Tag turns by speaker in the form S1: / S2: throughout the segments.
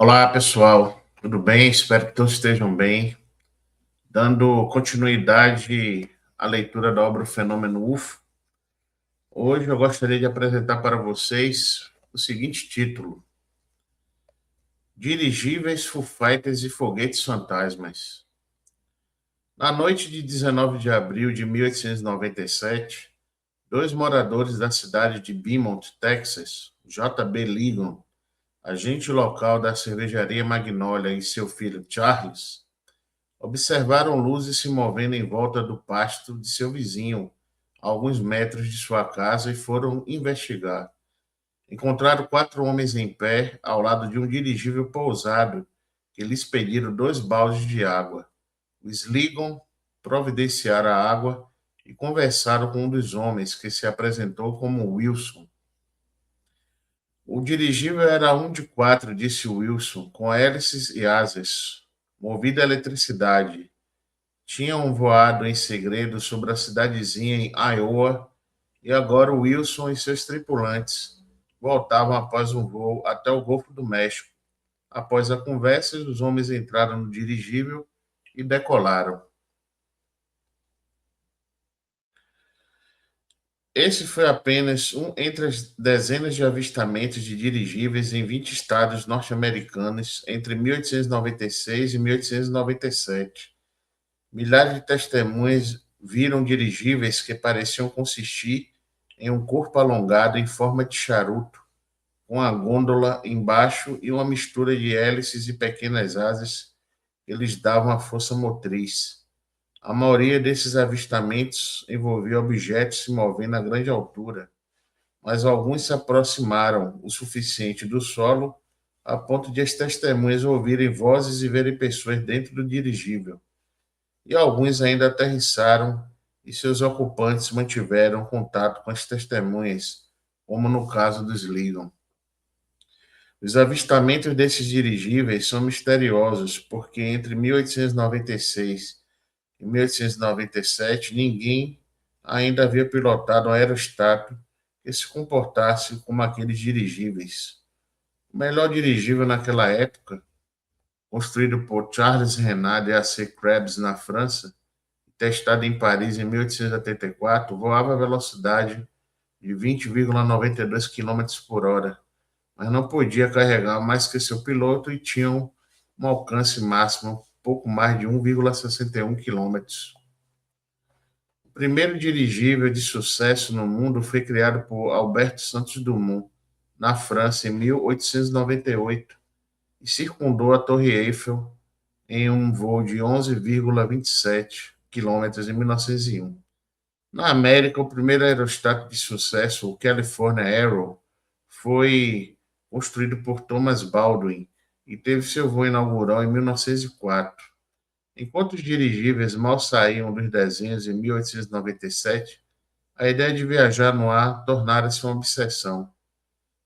S1: Olá, pessoal. Tudo bem? Espero que todos estejam bem. Dando continuidade à leitura da obra O Fenômeno UFO, hoje eu gostaria de apresentar para vocês o seguinte título: Dirigíveis, Foo Fighters e Foguetes Fantasmas. Na noite de 19 de abril de 1897, dois moradores da cidade de Beaumont, Texas, J.B. Ligon, agente local da cervejaria Magnolia, e seu filho Charles, observaram luzes se movendo em volta do pasto de seu vizinho, a alguns metros de sua casa, e foram investigar. Encontraram quatro homens em pé ao lado de um dirigível pousado que lhes pediram 2 baldes de água. Os ligam, providenciaram a água e conversaram com um dos homens, que se apresentou como Wilson. O dirigível era um de quatro, disse Wilson, com hélices e asas, movido a eletricidade. Tinham voado em segredo sobre a cidadezinha em Iowa, e agora Wilson e seus tripulantes voltavam após um voo até o Golfo do México. Após a conversa, os homens entraram no dirigível e decolaram. Esse foi apenas um entre as dezenas de avistamentos de dirigíveis em 20 estados norte-americanos entre 1896 e 1897. Milhares de testemunhas viram dirigíveis que pareciam consistir em um corpo alongado em forma de charuto, com a gôndola embaixo e uma mistura de hélices e pequenas asas que lhes davam a força motriz. A maioria desses avistamentos envolvia objetos se movendo a grande altura, mas alguns se aproximaram o suficiente do solo a ponto de as testemunhas ouvirem vozes e verem pessoas dentro do dirigível. E alguns ainda aterrissaram e seus ocupantes mantiveram contato com as testemunhas, como no caso dos Ligon. Os avistamentos desses dirigíveis são misteriosos, porque entre 1896 e 1897 ninguém ainda havia pilotado um aerostato que se comportasse como aqueles dirigíveis. O melhor dirigível naquela época, construído por Charles Renard e A.C. Krebs na França, testado em Paris em 1884, voava a velocidade de 20,92 km por hora, mas não podia carregar mais que seu piloto e tinha um alcance máximo pouco mais de 1,61 km. O primeiro dirigível de sucesso no mundo foi criado por Alberto Santos Dumont, na França, em 1898, e circundou a Torre Eiffel em um voo de 11,27 quilômetros em 1901. Na América, o primeiro aerostato de sucesso, o California Arrow, foi construído por Thomas Baldwin e teve seu voo inaugural em 1904. Enquanto os dirigíveis mal saíam dos desenhos em 1897, a ideia de viajar no ar tornara-se uma obsessão.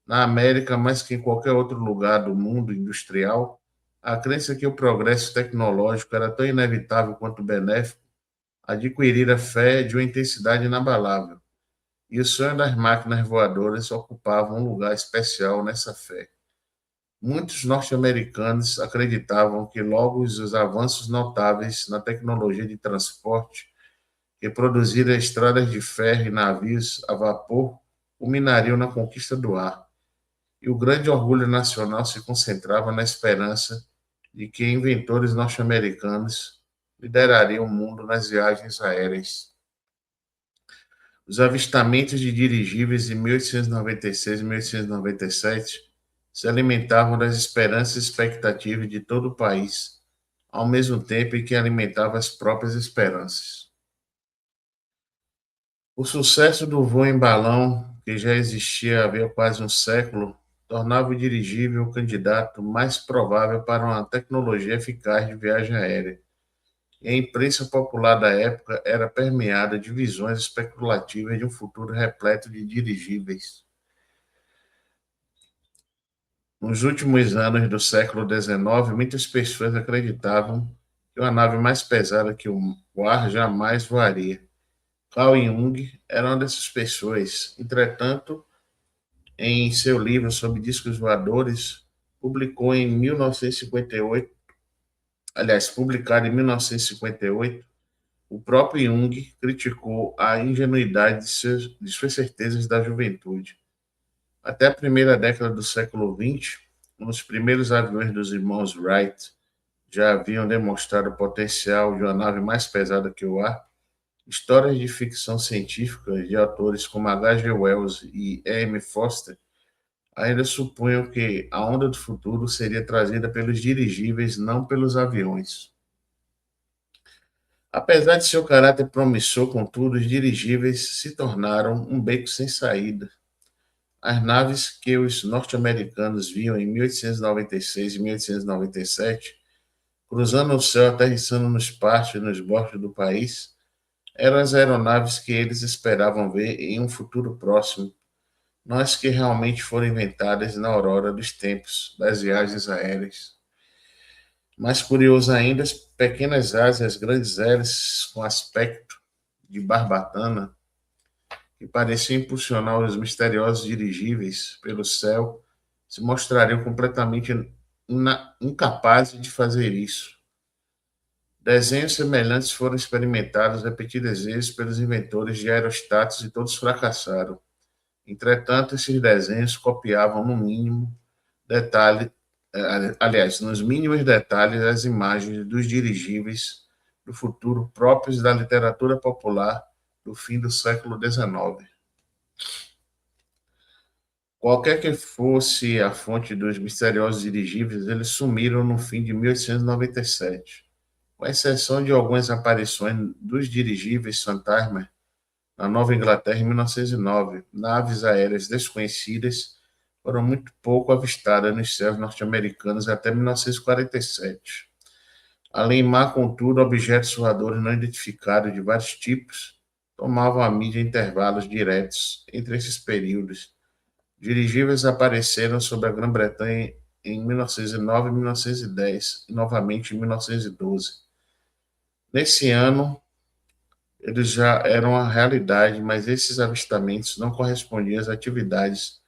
S1: Na América, mais que em qualquer outro lugar do mundo industrial, a crença que o progresso tecnológico era tão inevitável quanto benéfico adquirira fé de uma intensidade inabalável, e o sonho das máquinas voadoras ocupava um lugar especial nessa fé. Muitos norte-americanos acreditavam que logo os avanços notáveis na tecnologia de transporte, que produziram estradas de ferro e navios a vapor, culminariam na conquista do ar, e o grande orgulho nacional se concentrava na esperança de que inventores norte-americanos liderariam o mundo nas viagens aéreas. Os avistamentos de dirigíveis em 1896 e 1897 se alimentavam das esperanças e expectativas de todo o país, ao mesmo tempo em que alimentavam as próprias esperanças. O sucesso do voo em balão, que já existia havia quase um século, tornava o dirigível o candidato mais provável para uma tecnologia eficaz de viagem aérea, e a imprensa popular da época era permeada de visões especulativas de um futuro repleto de dirigíveis. Nos últimos anos do século XIX, muitas pessoas acreditavam que uma nave mais pesada que o ar jamais voaria. Carl Jung era uma dessas pessoas. Entretanto, em seu livro sobre discos voadores, publicou em 1958, aliás, publicado em 1958, o próprio Jung criticou a ingenuidade de suas certezas da juventude. Até a primeira década do século XX, os primeiros aviões dos irmãos Wright já haviam demonstrado o potencial de uma nave mais pesada que o ar. Histórias de ficção científica de autores como H. G. Wells e E. M. Forster ainda supunham que a onda do futuro seria trazida pelos dirigíveis, não pelos aviões. Apesar de seu caráter promissor, contudo, os dirigíveis se tornaram um beco sem saída. As naves que os norte-americanos viam em 1896 e 1897, cruzando o céu, aterrissando nos pátios e nos bosques do país, eram as aeronaves que eles esperavam ver em um futuro próximo, não as que realmente foram inventadas na aurora dos tempos das viagens aéreas. Mais curioso ainda, as pequenas asas e as grandes hélices com aspecto de barbatana, que pareciam impulsionar os misteriosos dirigíveis pelo céu, se mostrariam completamente incapazes de fazer isso. Desenhos semelhantes foram experimentados repetidas vezes pelos inventores de aerostatos e todos fracassaram. Entretanto, esses desenhos copiavam no mínimo detalhe, aliás, nos mínimos detalhes as imagens dos dirigíveis do futuro próprios da literatura popular do fim do século XIX. Qualquer que fosse a fonte dos misteriosos dirigíveis, eles sumiram no fim de 1897, com exceção de algumas aparições dos dirigíveis fantasma na Nova Inglaterra em 1909. Naves aéreas desconhecidas foram muito pouco avistadas nos céus norte-americanos até 1947. Além mar, contudo, objetos voadores não identificados de vários tipos tomavam a mídia em intervalos diretos entre esses períodos. Dirigíveis apareceram sobre a Grã-Bretanha em 1909 e 1910 e novamente em 1912. Nesse ano, eles já eram a realidade, mas esses avistamentos não correspondiam às atividades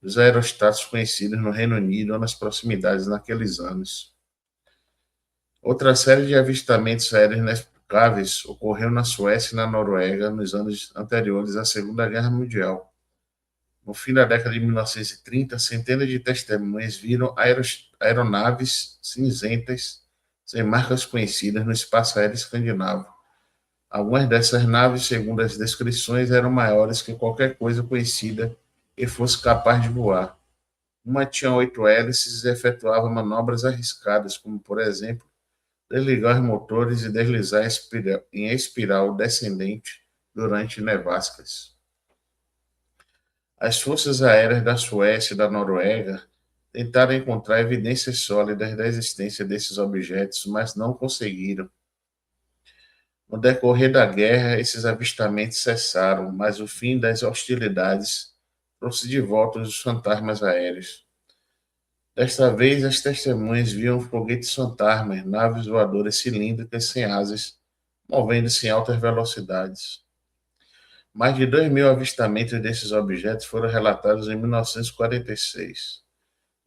S1: dos aerostatos conhecidos no Reino Unido ou nas proximidades naqueles anos. Outra série de avistamentos aéreos inexplicáveis ocorreu na Suécia e na Noruega nos anos anteriores à Segunda Guerra Mundial. No fim da década de 1930, centenas de testemunhas viram aeronaves cinzentas sem marcas conhecidas no espaço aéreo escandinavo. Algumas dessas naves, segundo as descrições, eram maiores que qualquer coisa conhecida que fosse capaz de voar. Uma tinha 8 hélices e efetuava manobras arriscadas, como, por exemplo, desligar os motores e deslizar em espiral descendente durante nevascas. As forças aéreas da Suécia e da Noruega tentaram encontrar evidências sólidas da existência desses objetos, mas não conseguiram. No decorrer da guerra, esses avistamentos cessaram, mas o fim das hostilidades trouxe de volta os fantasmas aéreos. Desta vez, as testemunhas viam foguetes fantasmas, naves voadoras cilíndricas sem asas, movendo-se em altas velocidades. Mais de 2.000 avistamentos desses objetos foram relatados em 1946.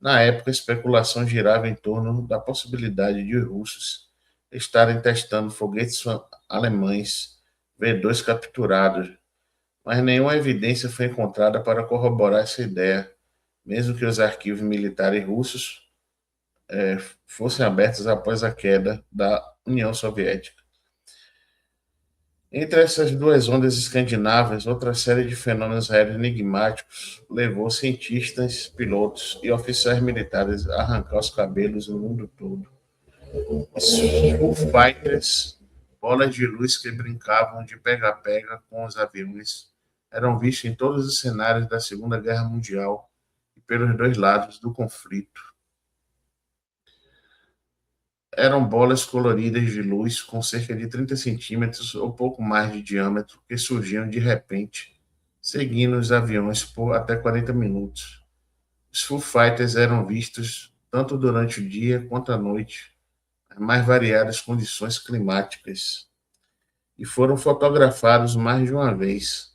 S1: Na época, a especulação girava em torno da possibilidade de os russos estarem testando foguetes alemães V-2 capturados, mas nenhuma evidência foi encontrada para corroborar essa ideia, mesmo que os arquivos militares russos fossem abertos após a queda da União Soviética. Entre essas duas ondas escandinavas, outra série de fenômenos aéreos enigmáticos levou cientistas, pilotos e oficiais militares a arrancar os cabelos no mundo todo. Os Foo Fighters, bolas de luz que brincavam de pega-pega com os aviões, eram vistos em todos os cenários da Segunda Guerra Mundial e pelos dois lados do conflito. Eram bolas coloridas de luz com cerca de 30 centímetros ou pouco mais de diâmetro que surgiam de repente, seguindo os aviões por até 40 minutos. Os Foo Fighters eram vistos tanto durante o dia quanto à noite, as mais variadas condições climáticas, e foram fotografados mais de uma vez.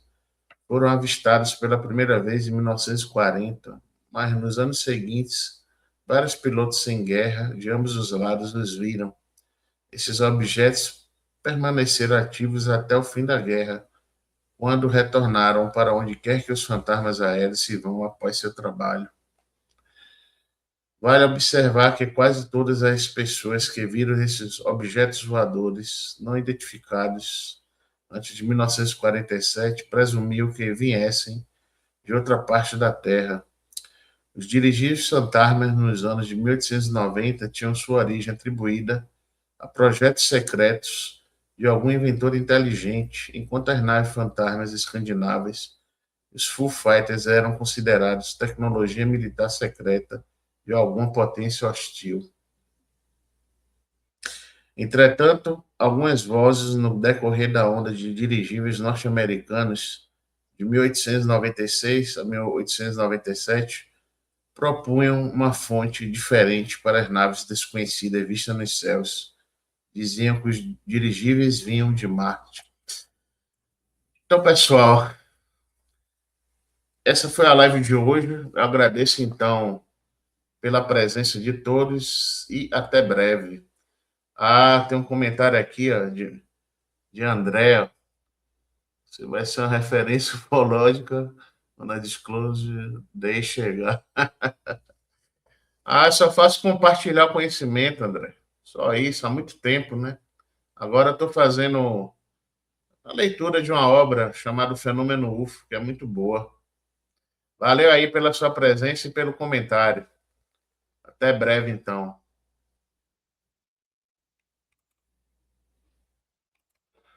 S1: Foram avistados pela primeira vez em 1940, mas nos anos seguintes Vários pilotos em guerra de ambos os lados os viram. Esses objetos permaneceram ativos até o fim da guerra, quando retornaram para onde quer que os fantasmas aéreos se vão após seu trabalho. Vale observar que quase todas as pessoas que viram esses objetos voadores não identificados antes de 1947 presumiam que viessem de outra parte da Terra. Os dirigíveis fantasmas nos anos de 1890 tinham sua origem atribuída a projetos secretos de algum inventor inteligente, enquanto as naves fantasmas escandinavas, os Foo Fighters, eram considerados tecnologia militar secreta de alguma potência hostil. Entretanto, algumas vozes no decorrer da onda de dirigíveis norte-americanos de 1896 a 1897 propunham uma fonte diferente para as naves desconhecidas vistas nos céus. Diziam que os dirigíveis vinham de Marte. Então, pessoal, essa foi a live de hoje. Eu agradeço, então, pela presença de todos e até breve. Ah, tem um comentário aqui ó, de André. Você vai ser uma referência ufológica quando a Disclose deixe chegar. Ah, só faço compartilhar o conhecimento, André. Só isso, há muito tempo, né? Agora estou fazendo a leitura de uma obra chamada Fenômeno UFO, que é muito boa. Valeu aí pela sua presença e pelo comentário. Até breve, então.